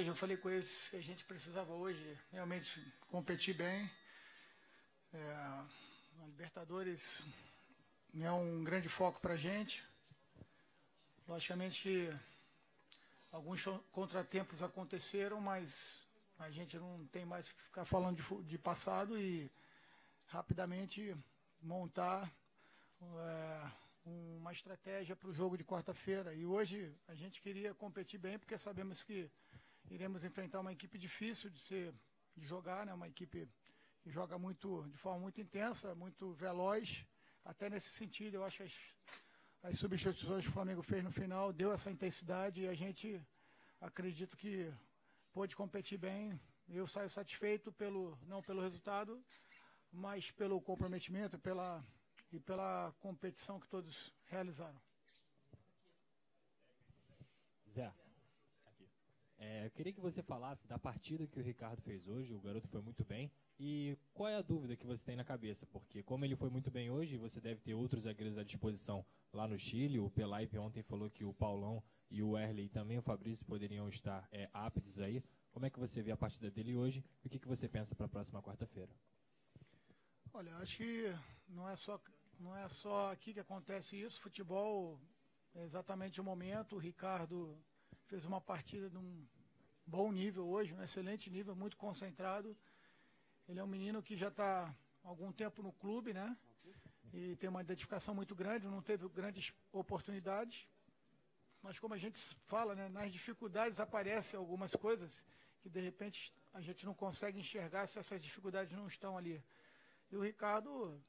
hoje, eu falei com eles que a gente precisava hoje realmente competir bem. A Libertadores é um grande foco para a gente. Logicamente que alguns contratempos aconteceram, mas a gente não tem mais que ficar falando de passado e rapidamente montar uma estratégia para o jogo de quarta-feira. E hoje a gente queria competir bem, porque sabemos que iremos enfrentar uma equipe difícil de jogar, né? Uma equipe que joga de forma muito intensa, muito veloz. Até nesse sentido, eu acho que as substituições que o Flamengo fez no final deu essa intensidade e a gente acredito que pôde competir bem. Eu saio satisfeito não pelo resultado, mas pelo comprometimento e pela competição que todos realizaram. Zé, eu queria que você falasse da partida que o Ricardo fez hoje. O garoto foi muito bem. E qual é a dúvida que você tem na cabeça? Porque como ele foi muito bem hoje, você deve ter outros zagueiros à disposição lá no Chile. O Pelaipe ontem falou que o Paulão e o Erley e também o Fabrício poderiam estar aptos aí. Como é que você vê a partida dele hoje e o que você pensa para a próxima quarta-feira? Olha, acho que não é só aqui que acontece isso. Futebol é exatamente o momento. O Ricardo fez uma partida de um bom nível hoje, um excelente nível, muito concentrado. Ele é um menino que já está há algum tempo no clube, né? E tem uma identificação muito grande, não teve grandes oportunidades. Mas como a gente fala, né, nas dificuldades aparecem algumas coisas que de repente a gente não consegue enxergar se essas dificuldades não estão ali. E o Ricardo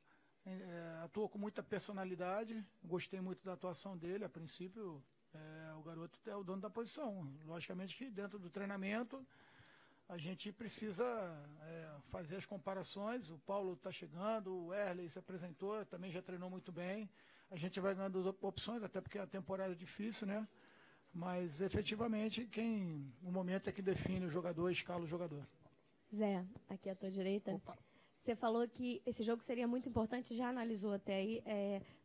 atuou com muita personalidade, gostei muito da atuação dele. A princípio, o garoto é o dono da posição. Logicamente que dentro do treinamento a gente precisa fazer as comparações. O Paulo está chegando, o Erley se apresentou, também já treinou muito bem. A gente vai ganhando as opções, até porque a temporada é difícil, né? Mas efetivamente o momento é que define o jogador, escala o jogador. Zé, aqui à tua direita. Opa. Você falou que esse jogo seria muito importante, já analisou até aí,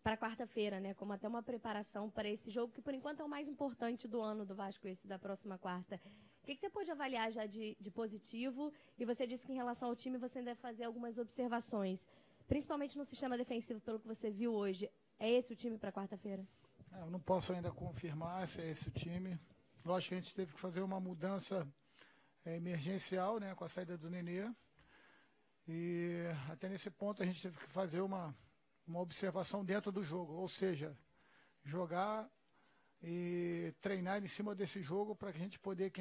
para quarta-feira, né? Como até uma preparação para esse jogo, que por enquanto é o mais importante do ano do Vasco, esse da próxima quarta. O que você pode avaliar já de positivo? E você disse que em relação ao time você deve fazer algumas observações, principalmente no sistema defensivo, pelo que você viu hoje. É esse o time para quarta-feira? Eu não posso ainda confirmar se é esse o time. Lógico que a gente teve que fazer uma mudança emergencial, né, com a saída do Nenê. E até nesse ponto a gente teve que fazer uma observação dentro do jogo, ou seja, jogar e treinar em cima desse jogo para que a gente poder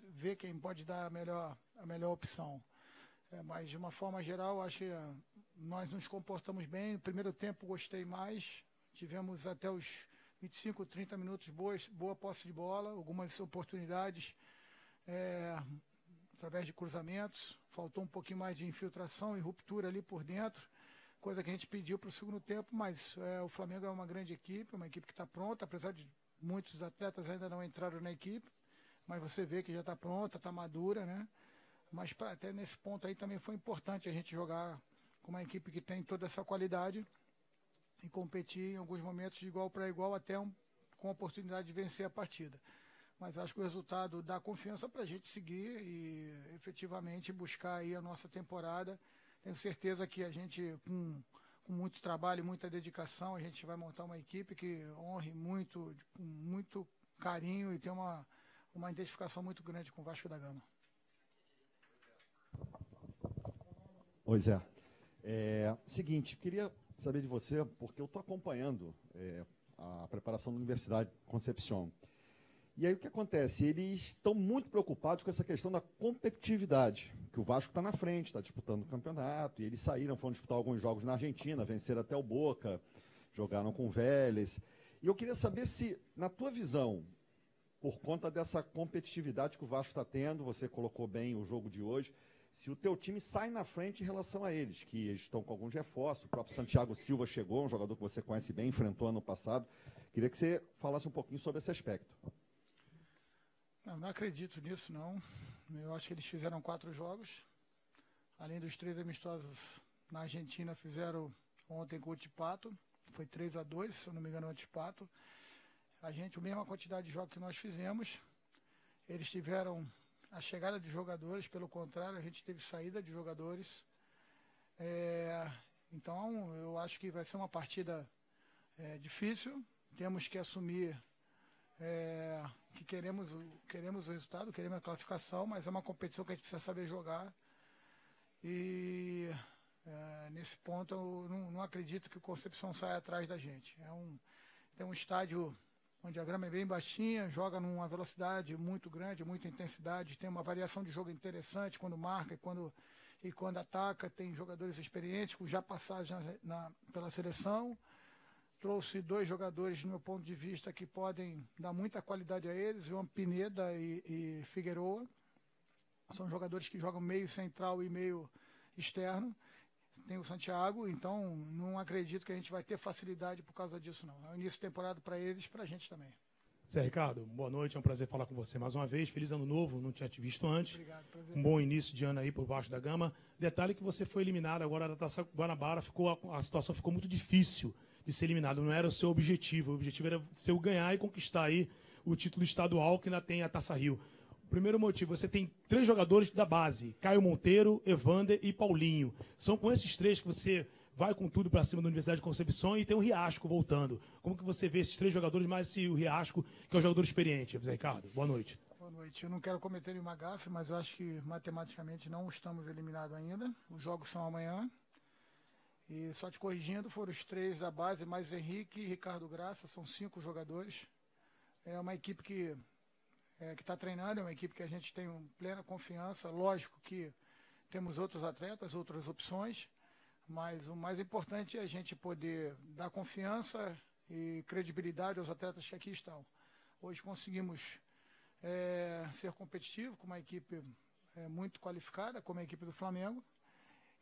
ver quem pode dar a melhor opção. Mas de uma forma geral, acho que nós nos comportamos bem. No primeiro tempo gostei mais, tivemos até os 25, 30 minutos boa posse de bola, algumas oportunidades através de cruzamentos. Faltou um pouquinho mais de infiltração e ruptura ali por dentro, coisa que a gente pediu para o segundo tempo, mas o Flamengo é uma grande equipe, uma equipe que está pronta, apesar de muitos atletas ainda não entraram na equipe, mas você vê que já está pronta, está madura, né? Mas até nesse ponto aí também foi importante a gente jogar com uma equipe que tem toda essa qualidade e competir em alguns momentos de igual para igual, até com a oportunidade de vencer a partida. Mas acho que o resultado dá confiança para a gente seguir e efetivamente buscar aí a nossa temporada. Tenho certeza que a gente, com muito trabalho e muita dedicação, a gente vai montar uma equipe que honre muito, com muito carinho e tem uma identificação muito grande com o Vasco da Gama. Oi, Zé. Seguinte, queria saber de você, porque eu estou acompanhando a preparação da Universidade Concepción. E aí o que acontece? Eles estão muito preocupados com essa questão da competitividade, que o Vasco está na frente, está disputando o campeonato, e eles foram disputar alguns jogos na Argentina, venceram até o Boca, jogaram com o Vélez. E eu queria saber se, na tua visão, por conta dessa competitividade que o Vasco está tendo, você colocou bem o jogo de hoje, se o teu time sai na frente em relação a eles, que eles estão com alguns reforços, o próprio Santiago Silva chegou, um jogador que você conhece bem, enfrentou ano passado. Queria que você falasse um pouquinho sobre esse aspecto. Não acredito nisso, não. Eu acho que eles fizeram 4 jogos. Além dos 3 amistosos na Argentina, fizeram ontem com o Tipato. Foi 3-2, se eu não me engano, o Tipato. A mesma quantidade de jogos que nós fizemos. Eles tiveram a chegada de jogadores, pelo contrário, a gente teve saída de jogadores. Então, eu acho que vai ser uma partida difícil. Temos que assumir que queremos o resultado, queremos a classificação, mas é uma competição que a gente precisa saber jogar. E nesse ponto eu não acredito que o Concepción saia atrás da gente. Tem um estádio onde a grama é bem baixinha, joga numa velocidade muito grande, muita intensidade, tem uma variação de jogo interessante quando marca e quando ataca. Tem jogadores experientes, já passados pela seleção. Trouxe 2 jogadores, do meu ponto de vista, que podem dar muita qualidade a eles, João Pineda e Figueroa. São jogadores que jogam meio central e meio externo. Tem o Santiago, então não acredito que a gente vai ter facilidade por causa disso, não. É o início de temporada para eles e para a gente também. Zé Ricardo, boa noite, é um prazer falar com você mais uma vez. Feliz ano novo, não tinha te visto antes. Obrigado, prazer. Um bom início de ano aí por baixo da gama. Detalhe que você foi eliminado agora da Taça Guanabara, a situação ficou muito difícil de ser eliminado, não era o seu objetivo. O objetivo era seu ganhar e conquistar aí o título estadual, que ainda tem a Taça Rio. Primeiro motivo, você tem 3 jogadores da base, Caio Monteiro, Evander e Paulinho. São com esses 3 que você vai com tudo para cima da Universidade de Concepción, e tem o Riasco voltando. Como que você vê esses 3 jogadores, mais o Riasco, que é o jogador experiente? Zé Ricardo, boa noite. Boa noite. Eu não quero cometer nenhuma gafe, mas eu acho que matematicamente não estamos eliminados ainda. Os jogos são amanhã. E só te corrigindo, foram os 3 da base, mais Henrique e Ricardo Graça, são 5 jogadores. É uma equipe que está treinando, é uma equipe que a gente tem plena confiança. Lógico que temos outros atletas, outras opções, mas o mais importante é a gente poder dar confiança e credibilidade aos atletas que aqui estão. Hoje conseguimos ser competitivos com uma equipe muito qualificada, como a equipe do Flamengo,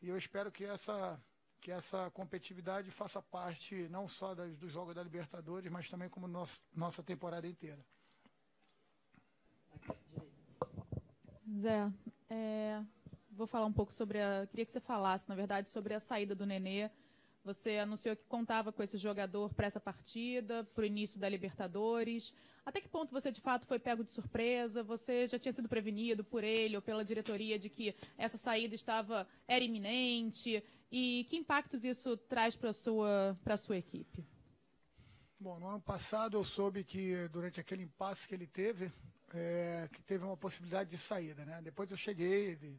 e eu espero que essa competitividade faça parte não só do jogo da Libertadores, mas também como nossa temporada inteira. Zé, vou falar um pouco queria que você falasse, na verdade, sobre a saída do Nenê. Você anunciou que contava com esse jogador para essa partida, para o início da Libertadores. Até que ponto você, de fato, foi pego de surpresa? Você já tinha sido prevenido por ele ou pela diretoria de que essa saída era iminente? E que impactos isso traz para a sua equipe? Bom, no ano passado eu soube que durante aquele impasse que ele teve, que teve uma possibilidade de saída, né? Depois eu cheguei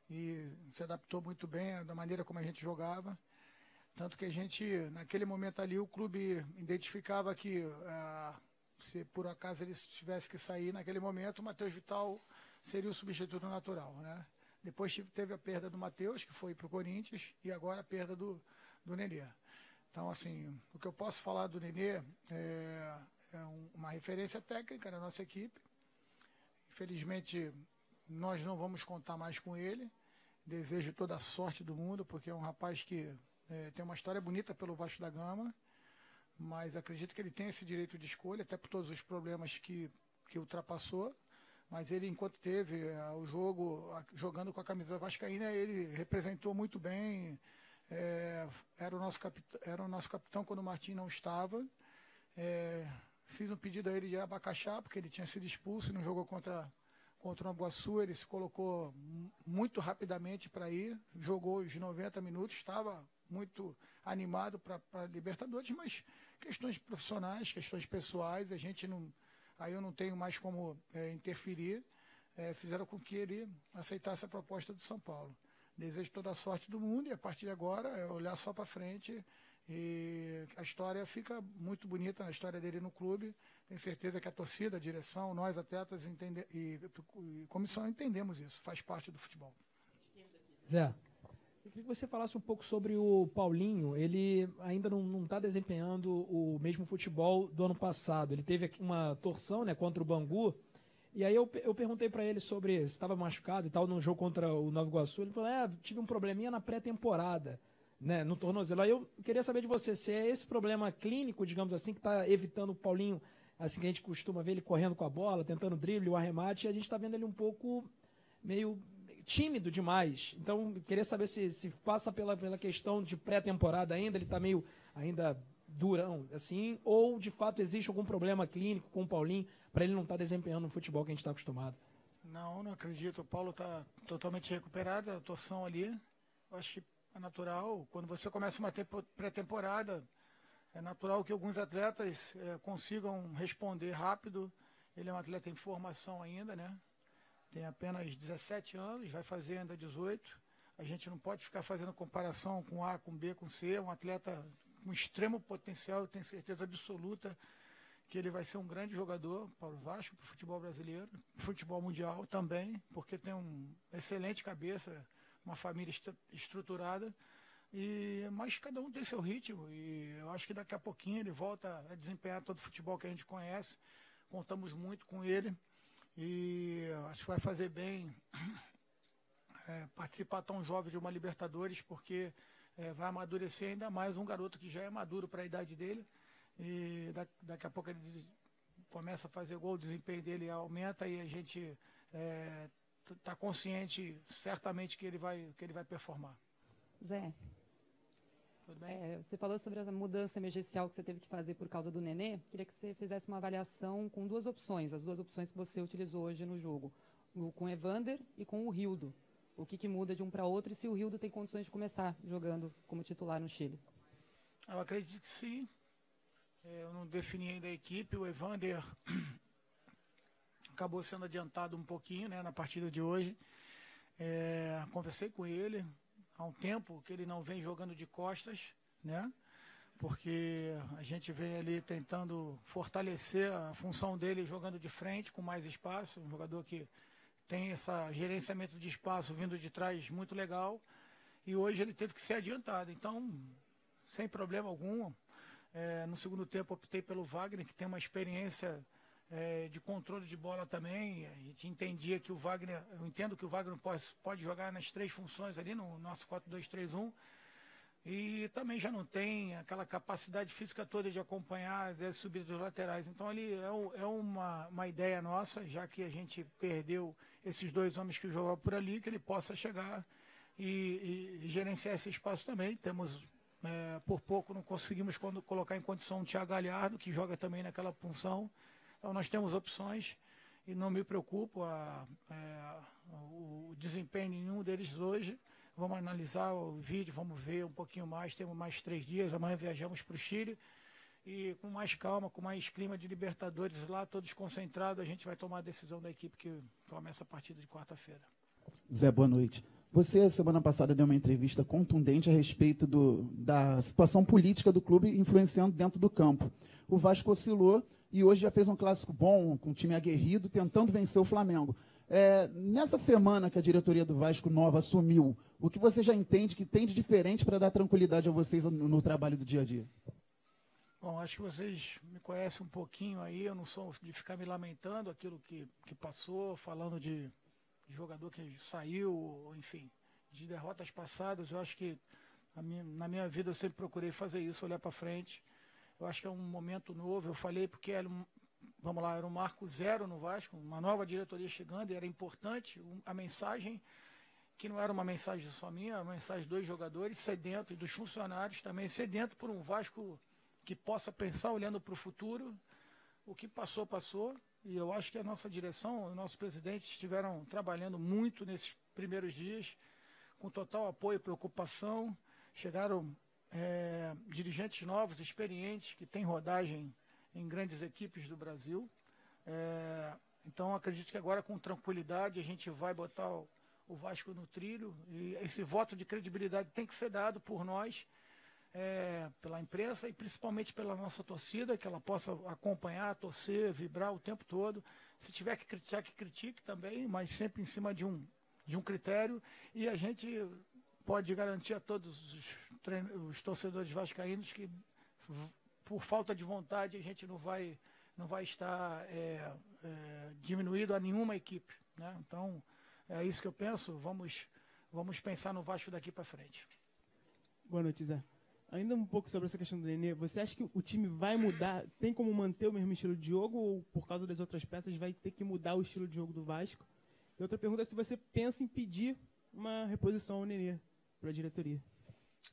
e se adaptou muito bem da maneira como a gente jogava. Tanto que a gente, naquele momento ali, o clube identificava que se por acaso ele tivesse que sair naquele momento, o Matheus Vital seria o substituto natural, né? Depois teve a perda do Matheus, que foi para o Corinthians, e agora a perda do Nenê. Então, assim, o que eu posso falar do Nenê é uma referência técnica da nossa equipe. Infelizmente, nós não vamos contar mais com ele. Desejo toda a sorte do mundo, porque é um rapaz que tem uma história bonita pelo Vasco da Gama, mas acredito que ele tem esse direito de escolha, até por todos os problemas que ultrapassou. Mas ele, enquanto teve o jogo, jogando com a camisa vascaína, ele representou muito bem. Era o nosso capitão quando o Martim não estava. Fiz um pedido a ele de abacaxá, porque ele tinha sido expulso e não jogou contra o Nova. Ele se colocou muito rapidamente para ir, jogou os 90 minutos, estava muito animado para Libertadores, mas questões profissionais, questões pessoais, aí eu não tenho mais como interferir, fizeram com que ele aceitasse a proposta do São Paulo. Desejo toda a sorte do mundo e a partir de agora é olhar só para frente, e a história fica muito bonita, na história dele no clube. Tenho certeza que a torcida, a direção, nós atletas e comissão entendemos isso, faz parte do futebol. Zé, eu queria que você falasse um pouco sobre o Paulinho. Ele ainda não está desempenhando o mesmo futebol do ano passado. Ele teve uma torção, né, contra o Bangu. E aí eu perguntei para ele sobre se estava machucado e tal no jogo contra o Nova Iguaçu. Ele falou, tive um probleminha na pré-temporada, né, no tornozelo. Aí eu queria saber de você se é esse problema clínico, digamos assim, que está evitando o Paulinho, assim que a gente costuma ver ele correndo com a bola, tentando drible, o arremate, e a gente está vendo ele um pouco meio tímido demais. Então, eu queria saber se passa pela questão de pré-temporada ainda, ele está meio ainda durão, assim, ou de fato existe algum problema clínico com o Paulinho para ele não estar desempenhando o futebol que a gente está acostumado. Não acredito. O Paulo está totalmente recuperado, a torção ali. Eu acho que é natural. Quando você começa uma pré-temporada, é natural que alguns atletas consigam responder rápido. Ele é um atleta em formação ainda, né? Tem apenas 17 anos, vai fazer ainda 18. A gente não pode ficar fazendo comparação com A, com B, com C. É um atleta com extremo potencial, eu tenho certeza absoluta que ele vai ser um grande jogador para o Vasco, para o futebol brasileiro, futebol mundial também, porque tem uma excelente cabeça, uma família estruturada, mas cada um tem seu ritmo, e eu acho que daqui a pouquinho ele volta a desempenhar todo o futebol que a gente conhece, contamos muito com ele, e acho que vai fazer bem participar tão jovem de uma Libertadores, porque vai amadurecer ainda mais um garoto que já é maduro para a idade dele, e daqui a pouco ele começa a fazer gol, o desempenho dele aumenta e a gente está consciente certamente que ele vai performar. Zé, tudo bem? Você falou sobre a mudança emergencial que você teve que fazer por causa do Nenê. Queria que você fizesse uma avaliação com duas opções, as duas opções que você utilizou hoje no jogo, com o Evander e com o Rildo. O que muda de um para outro e se o Rildo tem condições de começar jogando como titular no Chile? Eu acredito que sim. Eu não defini ainda a equipe. O Evander acabou sendo adiantado um pouquinho, né, na partida de hoje. Conversei com ele há um tempo que ele não vem jogando de costas, né? Porque a gente vem ali tentando fortalecer a função dele jogando de frente, com mais espaço. Um jogador que tem esse gerenciamento de espaço vindo de trás muito legal. E hoje ele teve que ser adiantado. Então, sem problema algum. No segundo tempo optei pelo Wagner, que tem uma experiência de controle de bola também. A gente entendia que o Wagner, eu entendo que o Wagner pode jogar nas três funções ali no nosso 4-2-3-1. E também já não tem aquela capacidade física toda de acompanhar as subidas dos laterais. Então ele é uma ideia nossa, já que a gente perdeu esses dois homens que jogavam por ali, que ele possa chegar e gerenciar esse espaço também. Temos, por pouco, não conseguimos colocar em condição o Thiago Galhardo, que joga também naquela função. Então nós temos opções e não me preocupo o desempenho de nenhum deles hoje. Vamos analisar o vídeo, vamos ver um pouquinho mais, temos mais 3 dias, amanhã viajamos para o Chile e com mais calma, com mais clima de Libertadores lá, todos concentrados, a gente vai tomar a decisão da equipe que começa a partida de quarta-feira. Zé, boa noite. Você, semana passada, deu uma entrevista contundente a respeito da situação política do clube influenciando dentro do campo. O Vasco oscilou e hoje já fez um clássico bom, com um time aguerrido, tentando vencer o Flamengo. Nessa semana que a diretoria do Vasco nova assumiu, o que você já entende que tem de diferente para dar tranquilidade a vocês no trabalho do dia a dia? Bom, acho que vocês me conhecem um pouquinho aí, eu não sou de ficar me lamentando aquilo que passou, falando de jogador que saiu, enfim, de derrotas passadas. Eu acho que na minha vida eu sempre procurei fazer isso, olhar para frente. Eu acho que é um momento novo, eu falei porque era um marco zero no Vasco, uma nova diretoria chegando, e era importante a mensagem, que não era uma mensagem só minha, uma mensagem dos jogadores sedento e dos funcionários também sedento por um Vasco que possa pensar olhando para o futuro. O que passou, passou, e eu acho que a nossa direção, o nosso presidente estiveram trabalhando muito nesses primeiros dias, com total apoio e preocupação. Chegaram dirigentes novos, experientes, que têm rodagem em grandes equipes do Brasil. Então, acredito que agora, com tranquilidade, a gente vai botar o Vasco no trilho, e esse voto de credibilidade tem que ser dado por nós, pela imprensa e principalmente pela nossa torcida, que ela possa acompanhar, torcer, vibrar o tempo todo. Se tiver que criticar, que critique também, mas sempre em cima de um critério, e a gente pode garantir a todos os torcedores vascaínos que, por falta de vontade, a gente não vai estar diminuído a nenhuma equipe, né? Então, é isso que eu penso. Vamos pensar no Vasco daqui para frente. Boa noite, Zé. Ainda um pouco sobre essa questão do Nenê, você acha que o time vai mudar, tem como manter o mesmo estilo de jogo, ou por causa das outras peças vai ter que mudar o estilo de jogo do Vasco? E outra pergunta é se você pensa em pedir uma reposição ao Nenê para a diretoria.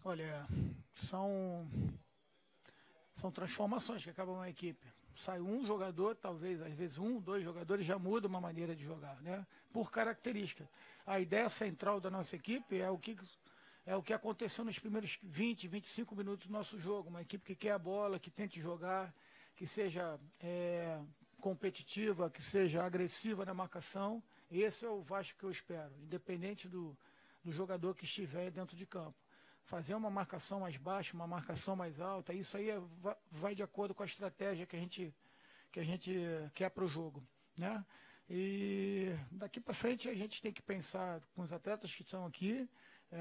Olha, são transformações que acabam na equipe. sai um jogador, talvez, às vezes 1, 2 jogadores, já muda uma maneira de jogar, né? Por característica. A ideia central da nossa equipe é o que aconteceu nos primeiros 20, 25 minutos do nosso jogo. Uma equipe que quer a bola, que tente jogar, que seja competitiva, que seja agressiva na marcação. Esse é o Vasco que eu espero, independente do jogador que estiver dentro de campo. Fazer uma marcação mais baixa, uma marcação mais alta, isso aí vai de acordo com a estratégia que a gente quer para o jogo, né? E daqui para frente a gente tem que pensar com os atletas que estão aqui.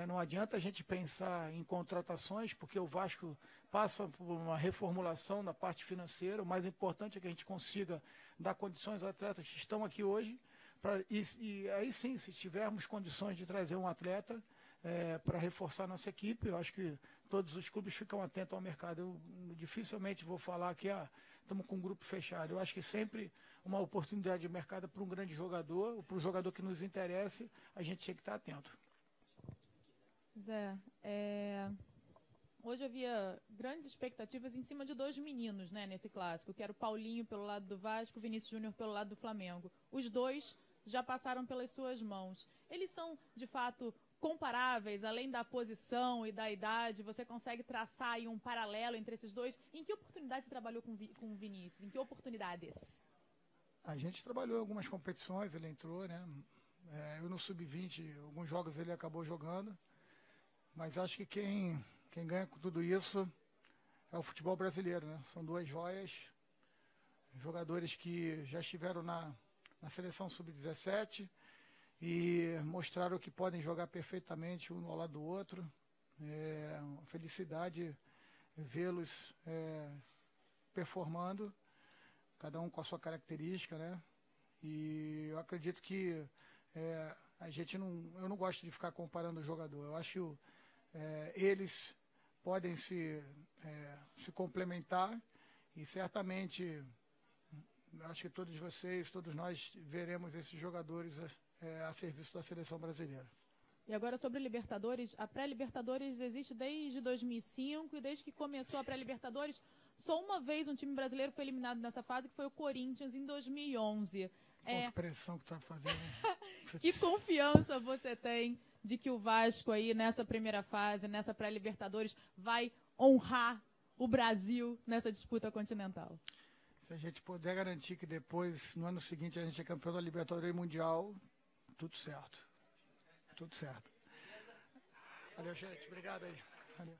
Não adianta a gente pensar em contratações, porque o Vasco passa por uma reformulação na parte financeira. O mais importante é que a gente consiga dar condições aos atletas que estão aqui hoje. E aí sim, se tivermos condições de trazer um atleta para reforçar nossa equipe, eu acho que todos os clubes ficam atentos ao mercado. Eu dificilmente vou falar que estamos com um grupo fechado. Eu acho que sempre uma oportunidade de mercado para um grande jogador, para um jogador que nos interesse, a gente tem que estar atento. Zé, hoje havia grandes expectativas em cima de 2 meninos, né, nesse clássico, que era o Paulinho pelo lado do Vasco, o Vinícius Júnior pelo lado do Flamengo. Os dois já passaram pelas suas mãos. Eles são, de fato, comparáveis, além da posição e da idade? Você consegue traçar aí um paralelo entre esses dois? Em que oportunidade você trabalhou com o Vinícius? Em que oportunidades? A gente trabalhou em algumas competições, ele entrou, né? Eu no Sub-20, alguns jogos ele acabou jogando. Mas acho que quem ganha com tudo isso é o futebol brasileiro, né? São 2 joias, jogadores que já estiveram na seleção Sub-17 e mostraram que podem jogar perfeitamente um ao lado do outro. É uma felicidade vê-los performando, cada um com a sua característica, né? E eu acredito que eu não gosto de ficar comparando o jogador. Eu acho que eles podem se complementar e certamente acho que todos vocês, todos nós veremos esses jogadores a serviço da seleção brasileira. E agora sobre a Libertadores, a pré-Libertadores existe desde 2005 e desde que começou a pré-Libertadores, só uma vez um time brasileiro foi eliminado nessa fase, que foi o Corinthians, em 2011. Que pressão que está fazendo. Que confiança você tem de que o Vasco aí nessa primeira fase, nessa pré-Libertadores, vai honrar o Brasil nessa disputa continental? Se a gente puder garantir que depois, no ano seguinte, a gente é campeão da Libertadores Mundial, tudo certo. Tudo certo. Valeu, gente. Obrigado aí. Valeu.